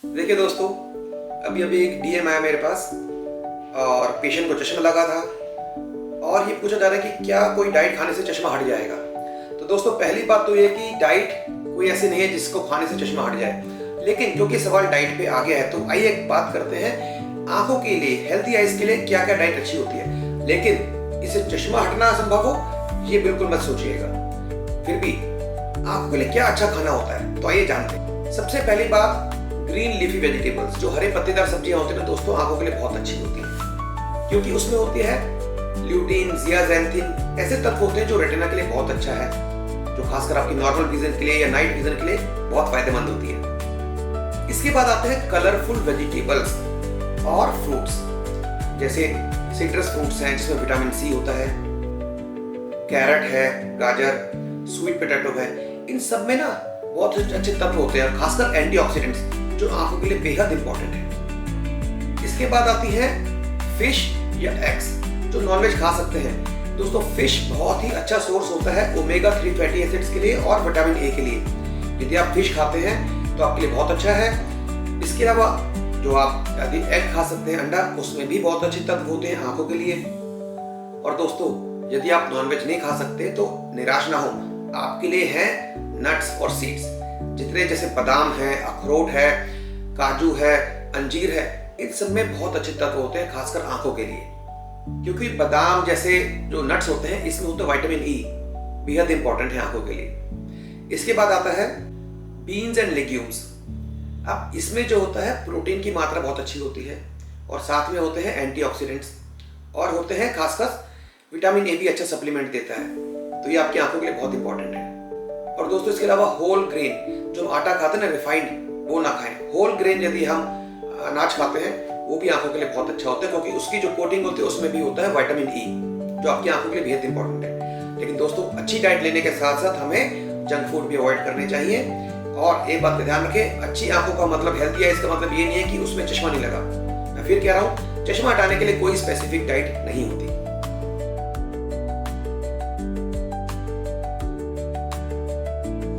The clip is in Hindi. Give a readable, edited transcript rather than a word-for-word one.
देखिए दोस्तों, अभी अभी एक डीएम आया मेरे पास और पेशेंट को चश्मा लगा था और ये पूछा जा रहा है कि क्या कोई डाइट खाने से चश्मा हट जाएगा। तो दोस्तों, पहली बात तो ये कि डाइट कोई ऐसी नहीं है जिसको खाने से चश्मा हट जाए, लेकिन क्योंकि सवाल डाइट पे आ गया है तो आइए एक बात करते हैं आंखों के लिए, हेल्थी आइज के लिए क्या क्या डाइट अच्छी होती है। लेकिन इसे चश्मा हटना असंभव हो ये बिल्कुल मत सोचिएगा। फिर भी आंखों के लिए क्या अच्छा खाना होता है तो आइए जानते हैं। सबसे पहली बात, ग्रीन लीफी वेजिटेबल्स, जो हरे पत्तेदार सब्जियां होती है ना दोस्तों, आंखों के लिए बहुत अच्छी होती है क्योंकि उसमें होती है ल्यूटीन, जियाजेंथिन, ऐसे तत्व होते हैं जो रेटिना के लिए बहुत अच्छा है, जो खासकर आपकी नॉर्मल विजन के लिए या नाइट विजन के लिए बहुत फायदेमंद होती है। इसके बाद आते हैं कलरफुल वेजिटेबल्स और फ्रूट्स, जैसे सिट्रस फ्रूट्स हैं जिसमें विटामिन सी होता है, कैरेट है, गाजर, स्वीट पोटैटो है, इन सब में ना बहुत अच्छे तत्व होते हैं, खासकर एंटीऑक्सीडेंट्स जो आंखों के लिए बेहद इंपॉर्टेंट है। इसके बाद आती है फिश या एग्स, जो नॉनवेज खा सकते हैं। दोस्तों, फिश बहुत ही अच्छा सोर्स होता है ओमेगा 3 फैटी एसिड्स के लिए और विटामिन ए के लिए। यदि आप फिश खाते हैं तो आपके लिए बहुत अच्छा है। इसके अलावा जो आप यदि एग खा सकते हैं, अंडा, उसमें भी बहुत अच्छे तत्व होते हैं आंखों के लिए। और दोस्तों, यदि आप नॉनवेज नहीं खा सकते तो निराश ना हो, आपके लिए है नट्स और सीड्स, जितने जैसे बादाम है, अखरोट है, काजू है, अंजीर है, इन सब में बहुत अच्छे तत्व होते हैं खासकर आंखों के लिए। क्योंकि बादाम जैसे जो नट्स होते हैं इसमें होता है विटामिन ई, बेहद इंपॉर्टेंट है आंखों के लिए। इसके बाद आता है बीन्स एंड लेग्यूम्स। अब इसमें जो होता है प्रोटीन की मात्रा बहुत अच्छी होती है और साथ में होते हैं एंटीऑक्सीडेंट्स और होते हैं खासकर विटामिन ए भी अच्छा सप्लीमेंट देता है, तो ये आपकी आंखों के लिए बहुत इंपॉर्टेंट है। और दोस्तों, इसके अलावा होल ग्रेन, जो हम आटा खाते हैं ना रिफाइंड, वो ना खाएं। होल ग्रेन यदि हम अनाज खाते हैं वो भी आंखों के लिए बहुत अच्छा होता है क्योंकि उसकी जो कोटिंग होती है उसमें भी होता है विटामिन ई, जो आपकी आंखों के लिए बेहद इंपॉर्टेंट है। लेकिन दोस्तों, अच्छी डाइट लेने के साथ साथ हमें जंक फूड भी अवॉइड करने चाहिए। और एक बात का ध्यान रखें, अच्छी आंखों का मतलब हेल्थी है, इसका मतलब ये नहीं है कि उसमें चश्मा नहीं लगा। मैं फिर कह रहा हूँ, चश्मा हटाने के लिए कोई स्पेसिफिक डाइट नहीं होती।